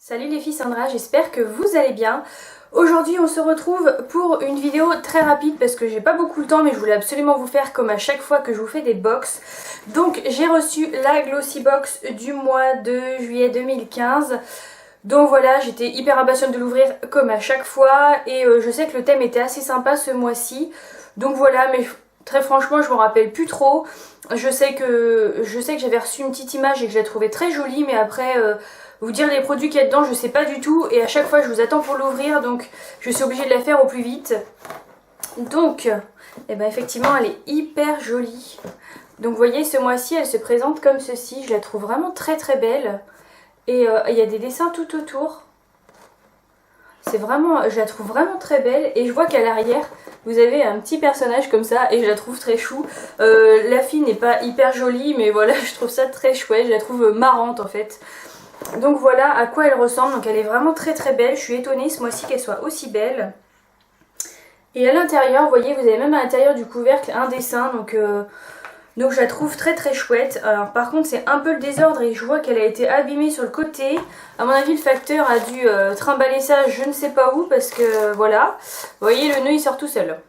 Salut les filles, Sandra, j'espère que vous allez bien. Aujourd'hui on se retrouve pour une vidéo très rapide parce que j'ai pas beaucoup de temps mais je voulais absolument vous faire comme à chaque fois que je vous fais des box. Donc j'ai reçu la Glossy Box du mois de juillet 2015. Donc voilà, j'étais hyper impatiente de l'ouvrir comme à chaque fois et je sais que le thème était assez sympa ce mois-ci. Donc voilà, mais très franchement je me rappelle plus trop. Je sais que j'avais reçu une petite image et que je la trouvais très jolie, mais après vous dire les produits qu'il y a dedans je sais pas du tout et à chaque fois je vous attends pour l'ouvrir, donc je suis obligée de la faire au plus vite. Donc eh ben effectivement elle est hyper jolie. Donc vous voyez, ce mois-ci elle se présente comme ceci, je la trouve vraiment très très belle et il y a des dessins tout autour. C'est vraiment, je la trouve vraiment très belle et je vois qu'à l'arrière vous avez un petit personnage comme ça et je la trouve très chou. La fille n'est pas hyper jolie mais voilà, je trouve ça très chouette, je la trouve marrante en fait. Donc voilà à quoi elle ressemble, donc elle est vraiment très très belle, je suis étonnée ce mois-ci qu'elle soit aussi belle. Et à l'intérieur, vous voyez, vous avez même à l'intérieur du couvercle un dessin, donc je la trouve très très chouette. Alors par contre c'est un peu le désordre et je vois qu'elle a été abîmée sur le côté. À mon avis le facteur a dû trimballer ça je ne sais pas où parce que voilà. Vous voyez, le nœud il sort tout seul.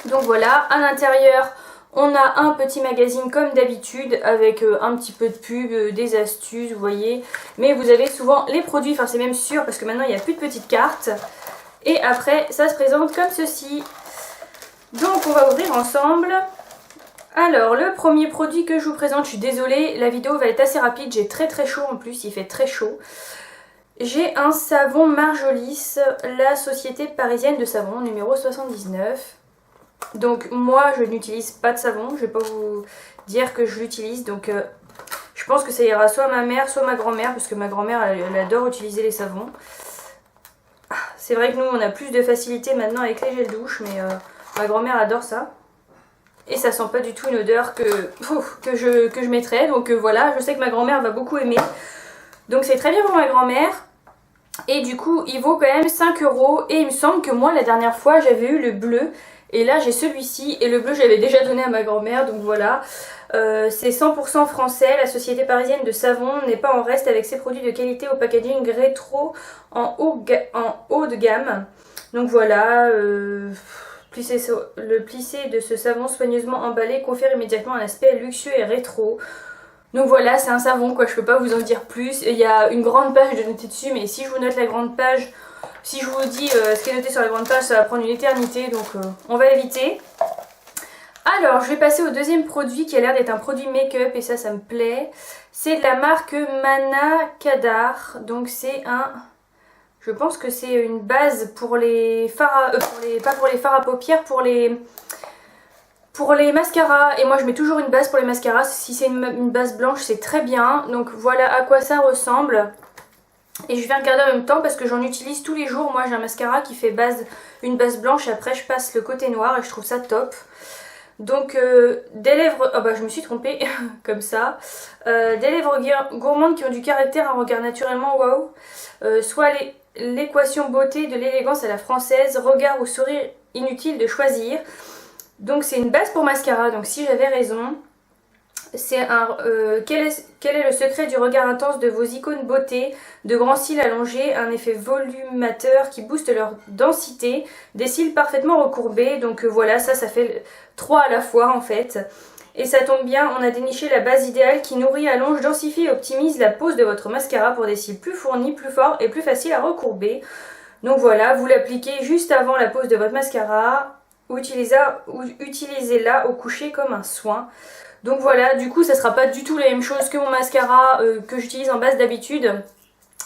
Donc voilà, à l'intérieur on a un petit magazine comme d'habitude avec un petit peu de pub, des astuces, vous voyez. Mais vous avez souvent les produits, enfin c'est même sûr parce que maintenant il n'y a plus de petites cartes. Et après ça se présente comme ceci. Donc on va ouvrir ensemble. Alors le premier produit que je vous présente, je suis désolée, la vidéo va être assez rapide, j'ai très très chaud en plus, il fait très chaud. J'ai un savon Marjolis, la société parisienne de savon, numéro 79. Donc moi je n'utilise pas de savon, je vais pas vous dire que je l'utilise, donc je pense que ça ira soit à ma mère soit à ma grand-mère, parce que ma grand-mère elle adore utiliser les savons. C'est vrai que nous on a plus de facilité maintenant avec les gels douche, mais ma grand-mère adore ça. Et ça sent pas du tout une odeur que je mettrais, donc voilà, je sais que ma grand-mère va beaucoup aimer. Donc c'est très bien pour ma grand-mère. Et du coup il vaut quand même 5 €, et il me semble que moi la dernière fois j'avais eu le bleu. Et là j'ai celui-ci et le bleu j'avais déjà donné à ma grand-mère, donc voilà. C'est 100% français, la société parisienne de savon n'est pas en reste avec ses produits de qualité au packaging rétro en haut de gamme. Donc voilà, le plissé de ce savon soigneusement emballé confère immédiatement un aspect luxueux et rétro. Donc voilà, c'est un savon quoi, je peux pas vous en dire plus. Il y a une grande page de noter dessus, mais si je vous note la grande page, si je vous dis ce qui est noté sur la grande page, ça va prendre une éternité, donc on va éviter. Alors, je vais passer au deuxième produit qui a l'air d'être un produit make-up, et ça me plaît. C'est de la marque Mana Kadar, donc c'est un... Je pense que c'est une base pour les fards pas pour les fards à paupières, pour les mascaras. Et moi je mets toujours une base pour les mascaras, si c'est une base blanche c'est très bien. Donc voilà à quoi ça ressemble. Et je vais regarder en même temps parce que j'en utilise tous les jours. Moi j'ai un mascara qui fait une base blanche et après je passe le côté noir et je trouve ça top. Donc des lèvres, oh bah je me suis trompée, comme ça. Des lèvres gourmandes qui ont du caractère, un regard naturellement waouh. Soit l'équation beauté de l'élégance à la française, regard ou sourire inutile de choisir. Donc c'est une base pour mascara, donc si j'avais raison. C'est quel est le secret du regard intense de vos icônes beauté? De grands cils allongés, un effet volumateur qui booste leur densité, des cils parfaitement recourbés. Donc voilà, ça fait 3 à la fois en fait. Et ça tombe bien, on a déniché la base idéale qui nourrit, allonge, densifie et optimise la pose de votre mascara pour des cils plus fournis, plus forts et plus faciles à recourber. Donc voilà, vous l'appliquez juste avant la pose de votre mascara ou utilisez-la au coucher comme un soin. Donc voilà, du coup ça sera pas du tout la même chose que mon mascara que j'utilise en base d'habitude.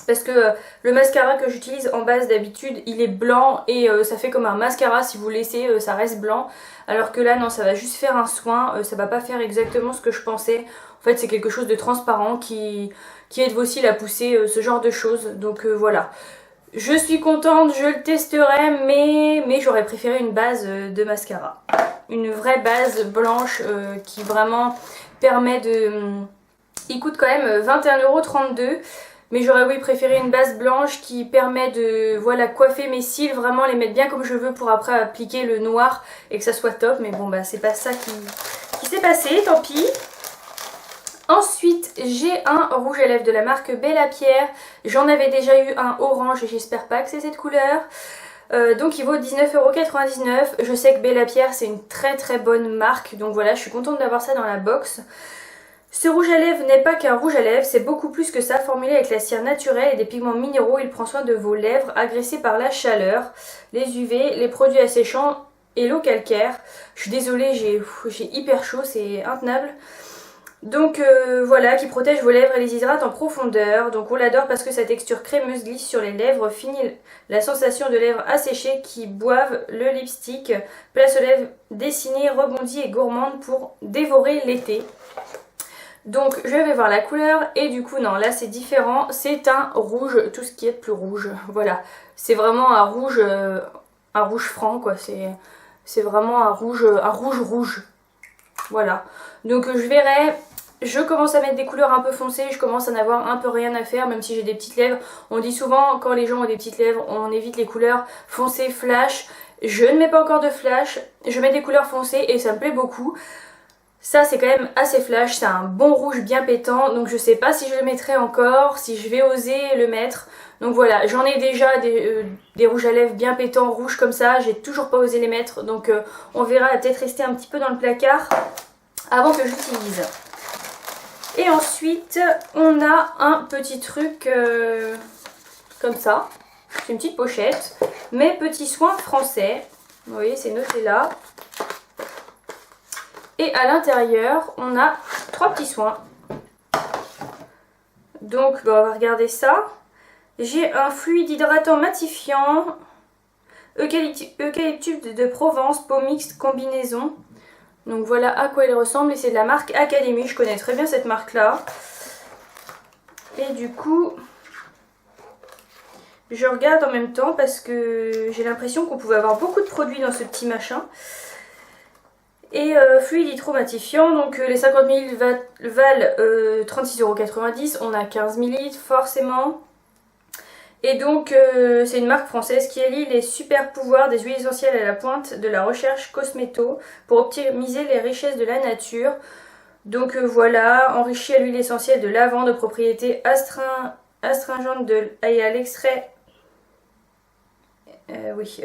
Parce que le mascara que j'utilise en base d'habitude il est blanc et ça fait comme un mascara, si vous laissez ça reste blanc. Alors que là non, ça va juste faire un soin, ça va pas faire exactement ce que je pensais. En fait c'est quelque chose de transparent qui aide vos cils à pousser, ce genre de choses. Donc voilà. Je suis contente, je le testerai, mais j'aurais préféré une base de mascara. Une vraie base blanche qui vraiment permet de... Il coûte quand même 21,32 €, mais j'aurais préféré une base blanche qui permet de voilà, coiffer mes cils, vraiment les mettre bien comme je veux pour après appliquer le noir et que ça soit top. Mais bon bah c'est pas ça qui s'est passé, tant pis. Ensuite j'ai un rouge à lèvres de la marque Bella Pierre. J'en avais déjà eu un orange et j'espère pas que c'est cette couleur. Donc il vaut 19,99 €. Je sais que Bella Pierre c'est une très bonne marque, donc voilà, je suis contente d'avoir ça dans la box. Ce rouge à lèvres n'est pas qu'un rouge à lèvres, c'est beaucoup plus que ça. Formulé avec la cire naturelle et des pigments minéraux, il prend soin de vos lèvres agressées par la chaleur, les UV, les produits asséchants et l'eau calcaire. Je suis désolée, j'ai hyper chaud, c'est intenable. Donc voilà, qui protège vos lèvres et les hydrate en profondeur. Donc on l'adore parce que sa texture crémeuse glisse sur les lèvres, finit la sensation de lèvres asséchées qui boivent le lipstick. Place aux lèvres dessinées, rebondies et gourmandes pour dévorer l'été. Donc je vais voir la couleur et du coup non, là c'est différent, c'est un rouge, tout ce qui est plus rouge, voilà. C'est vraiment un rouge franc quoi, c'est vraiment un rouge rouge, voilà. Donc je verrai, je commence à mettre des couleurs un peu foncées, je commence à n'avoir un peu rien à faire même si j'ai des petites lèvres. On dit souvent quand les gens ont des petites lèvres, on évite les couleurs foncées, flash. Je ne mets pas encore de flash, je mets des couleurs foncées et ça me plaît beaucoup. Ça c'est quand même assez flash, c'est un bon rouge bien pétant, donc je sais pas si je le mettrai encore, si je vais oser le mettre. Donc voilà, j'en ai déjà des rouges à lèvres bien pétants, rouges comme ça, j'ai toujours pas osé les mettre, donc on verra, peut-être rester un petit peu dans le placard avant que j'utilise. Et ensuite, on a un petit truc comme ça, c'est une petite pochette, mes petits soins français, vous voyez c'est noté là. Et à l'intérieur, on a 3 petits soins. Donc, on va regarder ça. J'ai un fluide hydratant matifiant, eucalyptus de Provence, peau mixte combinaison. Donc voilà à quoi il ressemble et c'est de la marque Academy. Je connais très bien cette marque-là. Et du coup, je regarde en même temps parce que j'ai l'impression qu'on pouvait avoir beaucoup de produits dans ce petit machin. Et fluide hydromatifiant, donc les 50 ml valent 36,90 €, on a 15 ml forcément. Et donc c'est une marque française qui allie les super pouvoirs des huiles essentielles à la pointe de la recherche cosméto pour optimiser les richesses de la nature. Donc voilà, enrichi à l'huile essentielle de lavande aux propriétés astringentes et à l'extrait.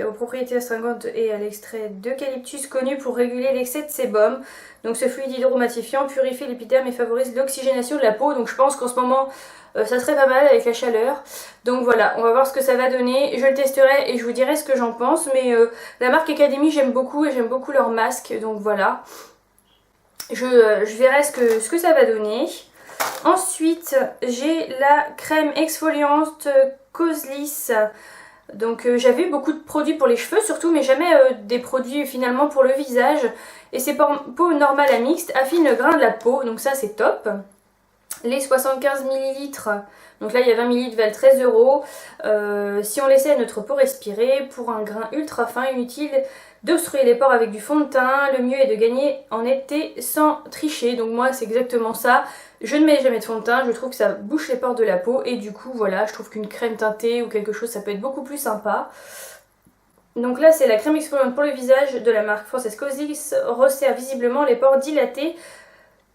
Aux propriétés astringentes et à l'extrait d'eucalyptus connu pour réguler l'excès de sébum. Donc ce fluide hydromatifiant purifie l'épiderme et favorise l'oxygénation de la peau. Donc je pense qu'en ce moment ça serait pas mal avec la chaleur. Donc voilà, on va voir ce que ça va donner. Je le testerai et je vous dirai ce que j'en pense. Mais la marque Academy j'aime beaucoup et j'aime beaucoup leur masque. Donc voilà, je verrai ce que ça va donner. Ensuite j'ai la crème exfoliante Cosliss. Donc j'avais beaucoup de produits pour les cheveux surtout, mais jamais des produits finalement pour le visage. Et c'est peau normale à mixte, affine le grain de la peau, donc ça c'est top. Les 75 ml, donc là il y a 20 ml, valent 13 €. Si on laissait notre peau respirer, pour un grain ultra fin, inutile d'obstruer les pores avec du fond de teint. Le mieux est de gagner en été sans tricher. Donc moi c'est exactement ça. Je ne mets jamais de fond de teint, je trouve que ça bouche les pores de la peau et du coup voilà, je trouve qu'une crème teintée ou quelque chose ça peut être beaucoup plus sympa. Donc là c'est la crème exfoliante pour le visage de la marque française Cosliss, resserre visiblement les pores dilatés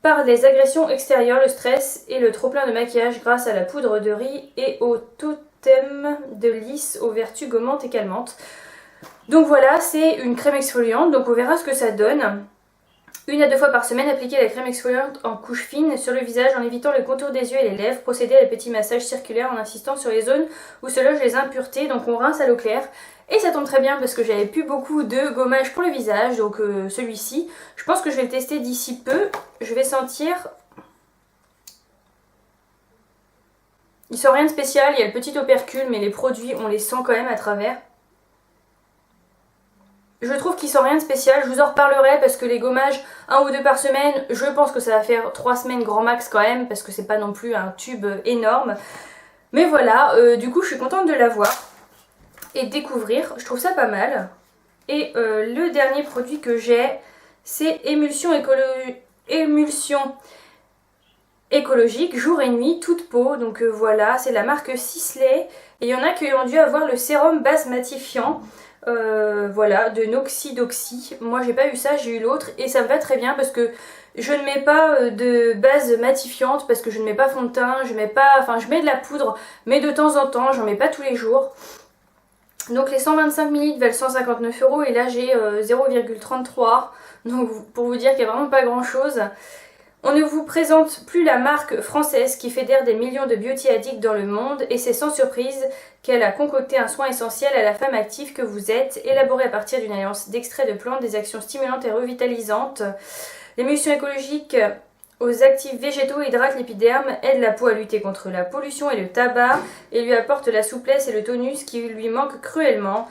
par les agressions extérieures, le stress et le trop plein de maquillage grâce à la poudre de riz et au totem de lys aux vertus gommantes et calmantes. Donc voilà, c'est une crème exfoliante, donc on verra ce que ça donne. 1 à 2 fois par semaine, appliquez la crème exfoliante en couche fine sur le visage en évitant le contour des yeux et les lèvres. Procédez à des petits massages circulaires en insistant sur les zones où se logent les impuretés. Donc on rince à l'eau claire. Et ça tombe très bien parce que j'avais plus beaucoup de gommage pour le visage. Donc celui-ci, je pense que je vais le tester d'ici peu. Je vais sentir. Il sent rien de spécial, il y a le petit opercule, mais les produits on les sent quand même à travers. Je trouve qu'il sent rien de spécial, je vous en reparlerai parce que les gommages 1 ou 2 par semaine, je pense que ça va faire 3 semaines grand max quand même parce que c'est pas non plus un tube énorme. Mais voilà, du coup je suis contente de l'avoir et de découvrir, je trouve ça pas mal. Et le dernier produit que j'ai, c'est émulsion écologique jour et nuit toute peau. Donc voilà, c'est la marque Sisley et il y en a qui ont dû avoir le sérum base matifiant. Voilà, de Noxy Doxy. Moi j'ai pas eu ça, j'ai eu l'autre et ça me va très bien parce que Je ne mets pas de base matifiante parce que je ne mets pas fond de teint, je mets de la poudre, mais de temps en temps, j'en mets pas tous les jours. Donc les 125 ml valent 159 € et là j'ai 0,33. Donc pour vous dire qu'il n'y a vraiment pas grand chose. On ne vous présente plus la marque française qui fédère des millions de beauty addicts dans le monde et c'est sans surprise qu'elle a concocté un soin essentiel à la femme active que vous êtes, élaboré à partir d'une alliance d'extraits de plantes, des actions stimulantes et revitalisantes. L'émulsion écologique aux actifs végétaux hydrate l'épiderme, aide la peau à lutter contre la pollution et le tabac et lui apporte la souplesse et le tonus qui lui manquent cruellement.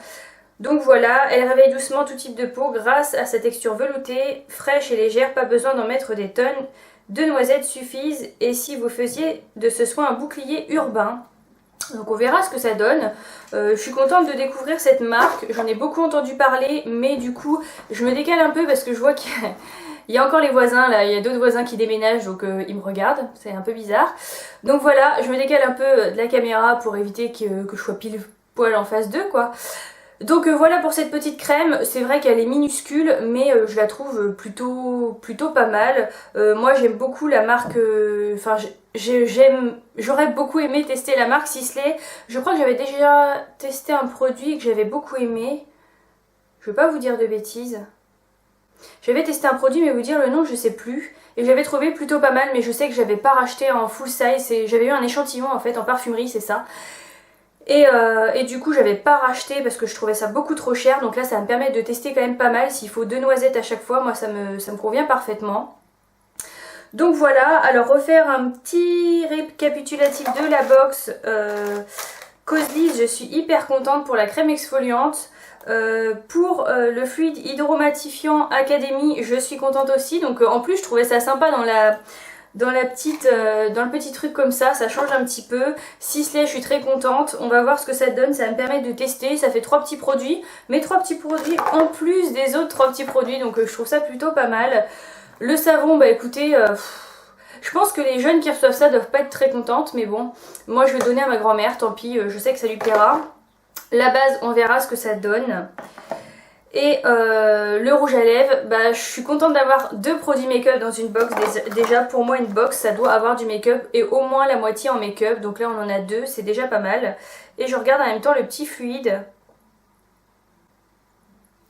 Donc voilà, elle réveille doucement tout type de peau grâce à sa texture veloutée, fraîche et légère, pas besoin d'en mettre des tonnes. 2 noisettes suffisent et si vous faisiez de ce soin un bouclier urbain. Donc on verra ce que ça donne. Je suis contente de découvrir cette marque, j'en ai beaucoup entendu parler, mais du coup je me décale un peu parce que je vois qu'il y a encore les voisins là, il y a d'autres voisins qui déménagent donc ils me regardent, c'est un peu bizarre. Donc voilà, je me décale un peu de la caméra pour éviter que je sois pile poil en face d'eux quoi. Donc voilà pour cette petite crème, c'est vrai qu'elle est minuscule mais je la trouve plutôt pas mal. Moi j'aime beaucoup la marque, j'aurais beaucoup aimé tester la marque Sisley. Je crois que j'avais déjà testé un produit que j'avais beaucoup aimé. Je vais pas vous dire de bêtises. J'avais testé un produit mais vous dire le nom je sais plus. Et j'avais trouvé plutôt pas mal mais je sais que j'avais pas racheté en full size. J'avais eu un échantillon en fait en parfumerie c'est ça. Et du coup j'avais pas racheté parce que je trouvais ça beaucoup trop cher. Donc là ça va me permettre de tester quand même pas mal. S'il faut 2 noisettes à chaque fois, moi ça me convient parfaitement. Donc voilà, alors refaire un petit récapitulatif de la box. Cosliss, je suis hyper contente pour la crème exfoliante. Pour le fluide hydromatifiant Academy, je suis contente aussi. Donc en plus je trouvais ça sympa dans le petit truc comme ça change un petit peu. Sisley, je suis très contente. On va voir ce que ça donne, ça va me permettre de tester. Ça fait 3 petits produits, mais 3 petits produits en plus des autres 3 petits produits, donc je trouve ça plutôt pas mal. Le savon, bah écoutez, je pense que les jeunes qui reçoivent ça doivent pas être très contentes, mais bon, moi je vais donner à ma grand-mère, tant pis, je sais que ça lui plaira. La base, on verra ce que ça donne. Et le rouge à lèvres, bah, je suis contente d'avoir 2 produits make-up dans une box. Déjà pour moi une box ça doit avoir du make-up et au moins la moitié en make-up. Donc là on en a 2, c'est déjà pas mal. Et je regarde en même temps le petit fluide.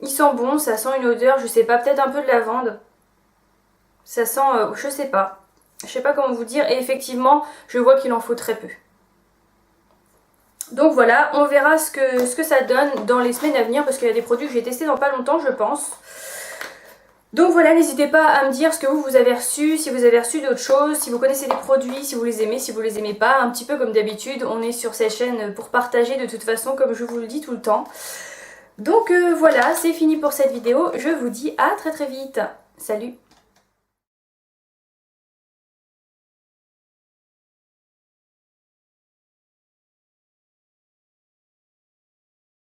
Il sent bon, ça sent une odeur, je sais pas, peut-être un peu de lavande. Ça sent, je sais pas comment vous dire. Et effectivement je vois qu'il en faut très peu. Donc voilà, on verra ce que ça donne dans les semaines à venir parce qu'il y a des produits que j'ai testés dans pas longtemps je pense. Donc voilà, n'hésitez pas à me dire ce que vous avez reçu, si vous avez reçu d'autres choses, si vous connaissez des produits, si vous les aimez, si vous les aimez pas. Un petit peu comme d'habitude, on est sur cette chaîne pour partager de toute façon comme je vous le dis tout le temps. Donc voilà, c'est fini pour cette vidéo, je vous dis à très vite. Salut!